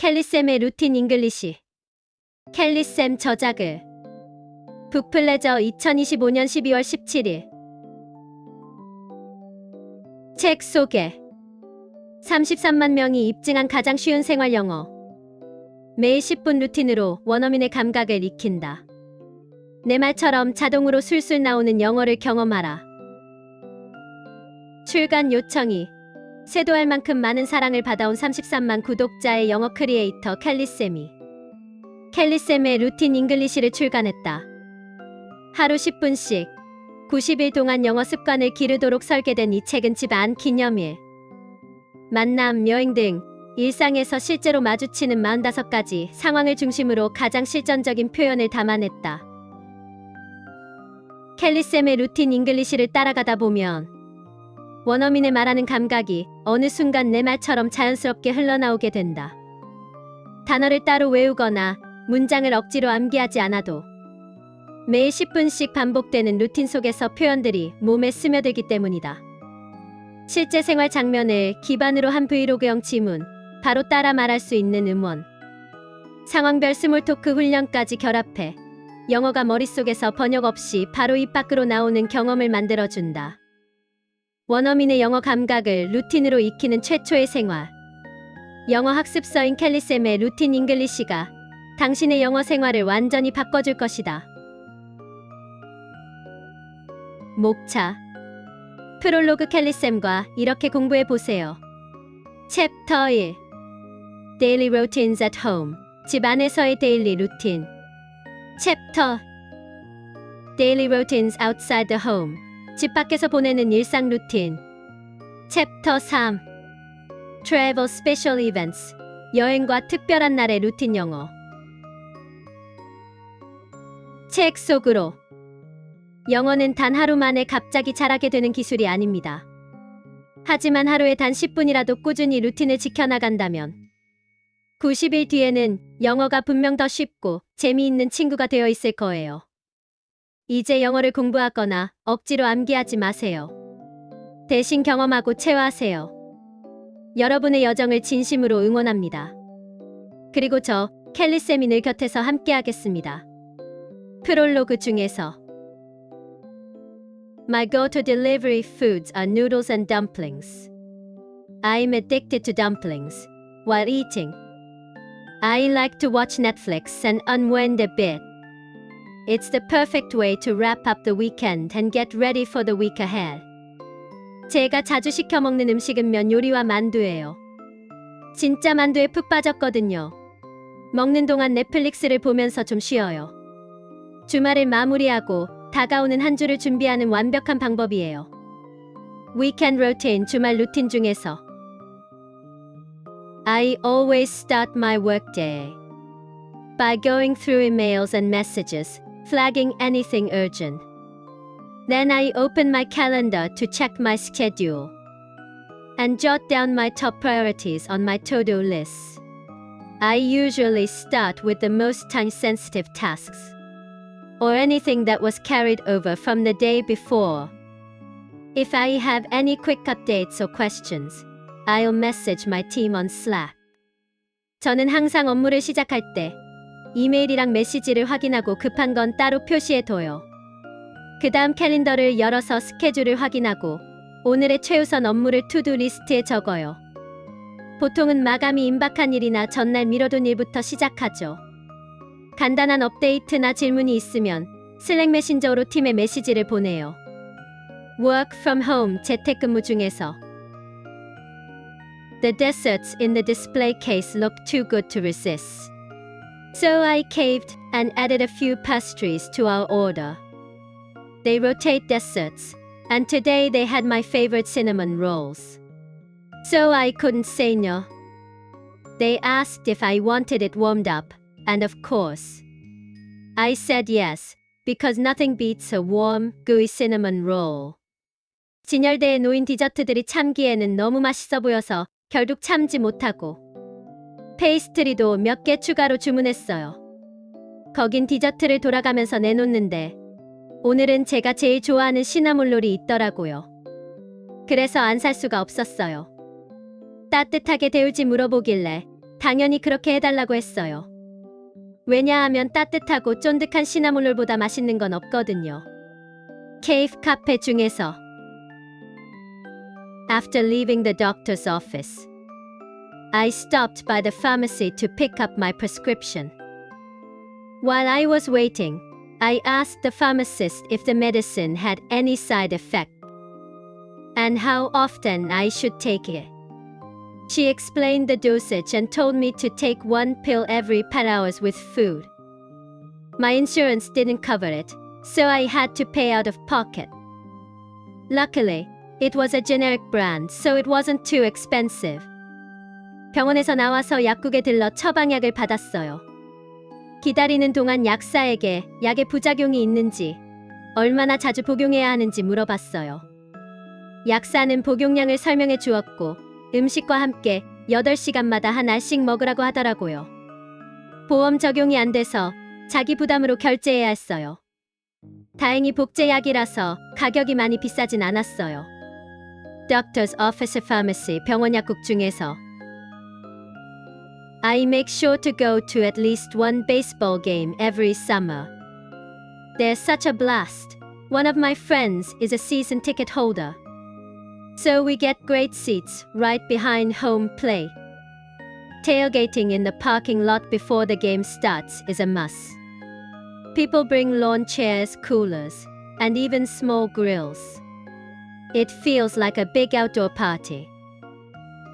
켈리쌤의 루틴 잉글리시. 켈리쌤 저작을. 북플레저 2025년 12월 17일. 책 소개. 33만 명이 입증한 가장 쉬운 생활 영어. 매일 10분 루틴으로 원어민의 감각을 익힌다. 내 말처럼 자동으로 술술 나오는 영어를 경험하라. 출간 요청이. 쇄도할 만큼 많은 사랑을 받아온 33만 구독자의 영어 크리에이터 켈리쌤이 켈리쌤의 루틴 잉글리시를 출간했다. 하루 10분씩 90일 동안 영어 습관을 기르도록 설계된 이 책은 집안, 기념일, 만남, 여행 등 일상에서 실제로 마주치는 45가지 상황을 중심으로 가장 실전적인 표현을 담아냈다. 켈리쌤의 루틴 잉글리시를 따라가다 보면 원어민의 말하는 감각이 어느 순간 내 말처럼 자연스럽게 흘러나오게 된다. 단어를 따로 외우거나 문장을 억지로 암기하지 않아도 매일 10분씩 반복되는 루틴 속에서 표현들이 몸에 스며들기 때문이다. 실제 생활 장면을 기반으로 한 브이로그형 지문, 바로 따라 말할 수 있는 음원, 상황별 스몰 토크 훈련까지 결합해 영어가 머릿속에서 번역 없이 바로 입 밖으로 나오는 경험을 만들어준다. 원어민의 영어 감각을 루틴으로 익히는 최초의 생활. 영어 학습서인 켈리쌤의 루틴 잉글리시가 당신의 영어 생활을 완전히 바꿔줄 것이다. 목차. 프롤로그. 켈리쌤과 이렇게 공부해보세요. 챕터 1. Daily Routines at Home. 집 안에서의 데일리 루틴. 챕터 Daily Routines Outside the Home. 집 밖에서 보내는 일상 루틴. 챕터 3. Travel Special Events. 여행과 특별한 날의 루틴 영어. 책 속으로. 영어는 단 하루 만에 갑자기 잘하게 되는 기술이 아닙니다. 하지만 하루에 단 10분이라도 꾸준히 루틴을 지켜나간다면 90일 뒤에는 영어가 분명 더 쉽고 재미있는 친구가 되어 있을 거예요. 이제 영어를 공부하거나 억지로 암기하지 마세요. 대신 경험하고 체화하세요. 여러분의 여정을 진심으로 응원합니다. 그리고 저 켈리쌤이 늘 곁에서 함께하겠습니다. 프롤로그 중에서 My go-to delivery foods are noodles and dumplings. I'm addicted to dumplings. While eating, I like to watch Netflix and unwind a bit. It's the perfect way to wrap up the weekend and get ready for the week ahead. 제가 자주 시켜 먹는 음식은 면 요리와 만두예요. 진짜 만두에 푹 빠졌거든요. 먹는 동안 넷플릭스를 보면서 좀 쉬어요. 주말을 마무리하고 다가오는 한 주를 준비하는 완벽한 방법이에요. Weekend routine. 주말 루틴 중에서 I always start my workday by going through emails and messages, flagging anything urgent. Then I open my calendar to check my schedule and jot down my top priorities on my to-do lists. I usually start with the most time-sensitive tasks or anything that was carried over from the day before. If I have any quick updates or questions, I'll message my team on Slack. 저는 항상 업무를 시작할 때 이메일이랑 메시지를 확인하고 급한 건 따로 표시해둬요. 그 다음 캘린더를 열어서 스케줄을 확인하고 오늘의 최우선 업무를 투두 리스트에 적어요. 보통은 마감이 임박한 일이나 전날 미뤄둔 일부터 시작하죠. 간단한 업데이트나 질문이 있으면 슬랙 메신저로 팀에 메시지를 보내요. Work from home. 재택근무 중에서 The desserts in the display case looked too good to resist. So I caved and added a few pastries to our order. They rotate desserts, and today they had my favorite cinnamon rolls. So I couldn't say no. They asked if I wanted it warmed up, and of course, I said yes, because nothing beats a warm, gooey cinnamon roll. 진열대에 놓인 디저트들이 참기에는 너무 맛있어 보여서 결국 참지 못하고 페이스트리도 몇 개 추가로 주문했어요. 거긴 디저트를 돌아가면서 내놓는데 오늘은 제가 제일 좋아하는 시나몰롤이 있더라고요. 그래서 안 살 수가 없었어요. 따뜻하게 데울지 물어보길래 당연히 그렇게 해달라고 했어요. 왜냐하면 따뜻하고 쫀득한 시나몰롤보다 맛있는 건 없거든요. 케이프 카페 중에서 After leaving the doctor's office, I stopped by the pharmacy to pick up my prescription. While I was waiting, I asked the pharmacist if the medicine had any side effect and how often I should take it. She explained the dosage and told me to take one pill every 8 hours with food. My insurance didn't cover it, so I had to pay out of pocket. Luckily, it was a generic brand, so it wasn't too expensive. 병원에서 나와서 약국에 들러 처방약을 받았어요. 기다리는 동안 약사에게 약의 부작용이 있는지, 얼마나 자주 복용해야 하는지 물어봤어요. 약사는 복용량을 설명해 주었고, 음식과 함께 8시간마다 한 알씩 먹으라고 하더라고요. 보험 적용이 안 돼서 자기 부담으로 결제해야 했어요. 다행히 복제약이라서 가격이 많이 비싸진 않았어요. Doctor's Office Pharmacy 병원 약국 중에서 I make sure to go to at least one baseball game every summer. They're such a blast. One of my friends is a season ticket holder. So we get great seats right behind home plate. Tailgating in the parking lot before the game starts is a must. People bring lawn chairs, coolers, and even small grills. It feels like a big outdoor party.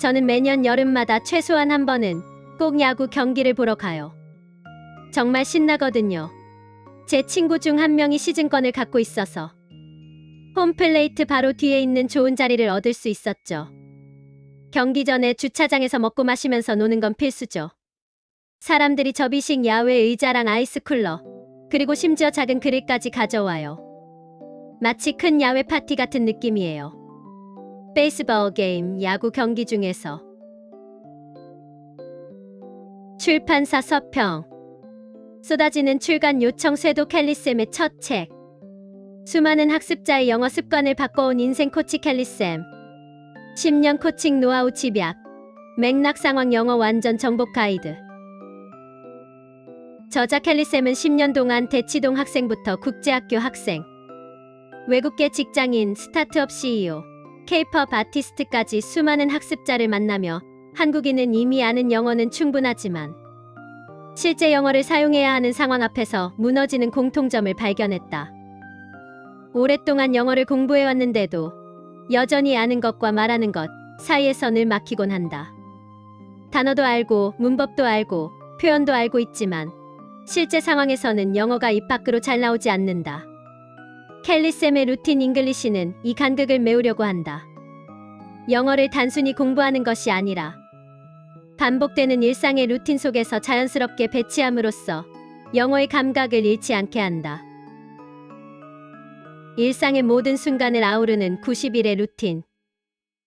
저는 매년 여름마다 최소한 한 번은 꼭 야구 경기를 보러 가요. 정말 신나거든요. 제 친구 중 한 명이 시즌권을 갖고 있어서 홈플레이트 바로 뒤에 있는 좋은 자리를 얻을 수 있었죠. 경기 전에 주차장에서 먹고 마시면서 노는 건 필수죠. 사람들이 접이식 야외 의자랑 아이스쿨러, 그리고 심지어 작은 그릴까지 가져와요. 마치 큰 야외 파티 같은 느낌이에요. 베이스볼 게임, 야구 경기 중에서 출판사 서평. 쏟아지는 출간 요청 쇄도 켈리쌤의 첫 책. 수많은 학습자의 영어 습관을 바꿔온 인생 코치 켈리쌤. 10년 코칭 노하우 집약. 맥락 상황 영어 완전 정복 가이드. 저자 켈리쌤은 10년 동안 대치동 학생부터 국제학교 학생, 외국계 직장인, 스타트업 CEO, K-pop 아티스트까지 수많은 학습자를 만나며 한국인은 이미 아는 영어는 충분하지만 실제 영어를 사용해야 하는 상황 앞에서 무너지는 공통점을 발견했다. 오랫동안 영어를 공부해왔는데도 여전히 아는 것과 말하는 것 사이에서 늘 막히곤 한다. 단어도 알고 문법도 알고 표현도 알고 있지만 실제 상황에서는 영어가 입 밖으로 잘 나오지 않는다. 켈리쌤의 루틴 잉글리시는 이 간극을 메우려고 한다. 영어를 단순히 공부하는 것이 아니라 반복되는 일상의 루틴 속에서 자연스럽게 배치함으로써 영어의 감각을 잃지 않게 한다. 일상의 모든 순간을 아우르는 90일의 루틴.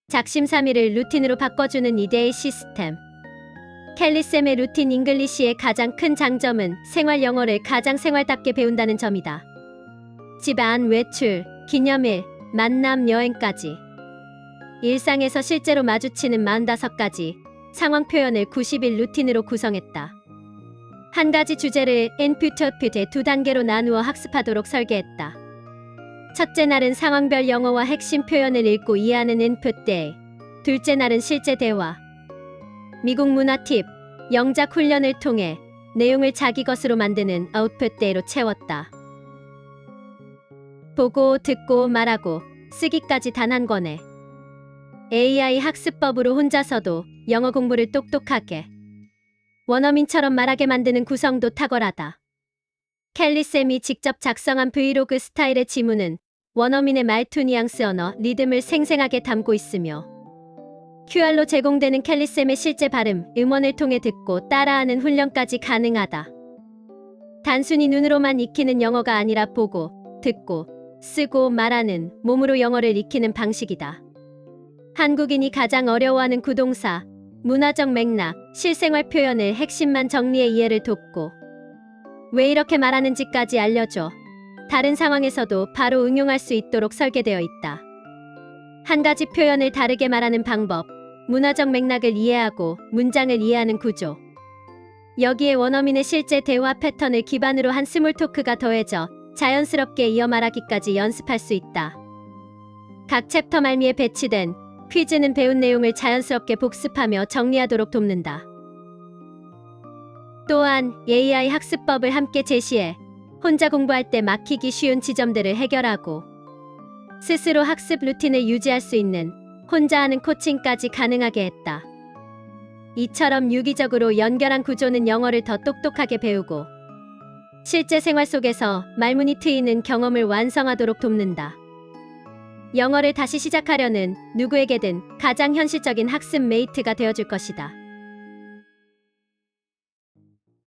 작심삼일을 루틴으로 바꿔주는 이데이 시스템. 켈리쌤의 루틴 잉글리시의 가장 큰 장점은 생활 영어를 가장 생활답게 배운다는 점이다. 집 안, 외출, 기념일, 만남, 여행까지 일상에서 실제로 마주치는 45가지 상황 표현을 90일 루틴으로 구성했다. 한 가지 주제를 인풋, 아웃풋의 2단계로 나누어 학습하도록 설계했다. 첫째 날은 상황별 영어와 핵심 표현을 읽고 이해하는 인풋 데이. 둘째 날은 실제 대화. 미국 문화 팁, 영작 훈련을 통해 내용을 자기 것으로 만드는 아웃풋 데이로 채웠다. 보고, 듣고, 말하고, 쓰기까지 단 한 권에 AI 학습법으로 혼자서도 영어 공부를 똑똑하게 원어민처럼 말하게 만드는 구성도 탁월하다. 켈리쌤이 직접 작성한 브이로그 스타일의 지문은 원어민의 말투, 뉘앙스, 언어, 리듬을 생생하게 담고 있으며 QR로 제공되는 켈리쌤의 실제 발음, 음원을 통해 듣고 따라하는 훈련까지 가능하다. 단순히 눈으로만 익히는 영어가 아니라 보고, 듣고, 쓰고, 말하는, 몸으로 영어를 익히는 방식이다. 한국인이 가장 어려워하는 구동사, 문화적 맥락, 실생활 표현을 핵심만 정리해 이해를 돕고 왜 이렇게 말하는지까지 알려줘 다른 상황에서도 바로 응용할 수 있도록 설계되어 있다. 한 가지 표현을 다르게 말하는 방법, 문화적 맥락을 이해하고 문장을 이해하는 구조. 여기에 원어민의 실제 대화 패턴을 기반으로 한 스몰 토크가 더해져 자연스럽게 이어 말하기까지 연습할 수 있다. 각 챕터 말미에 배치된 퀴즈는 배운 내용을 자연스럽게 복습하며 정리하도록 돕는다. 또한 AI 학습법을 함께 제시해 혼자 공부할 때 막히기 쉬운 지점들을 해결하고 스스로 학습 루틴을 유지할 수 있는 혼자 하는 코칭까지 가능하게 했다. 이처럼 유기적으로 연결한 구조는 영어를 더 똑똑하게 배우고 실제 생활 속에서 말문이 트이는 경험을 완성하도록 돕는다. 영어를 다시 시작하려는 누구에게든 가장 현실적인 학습 메이트가 되어줄 것이다.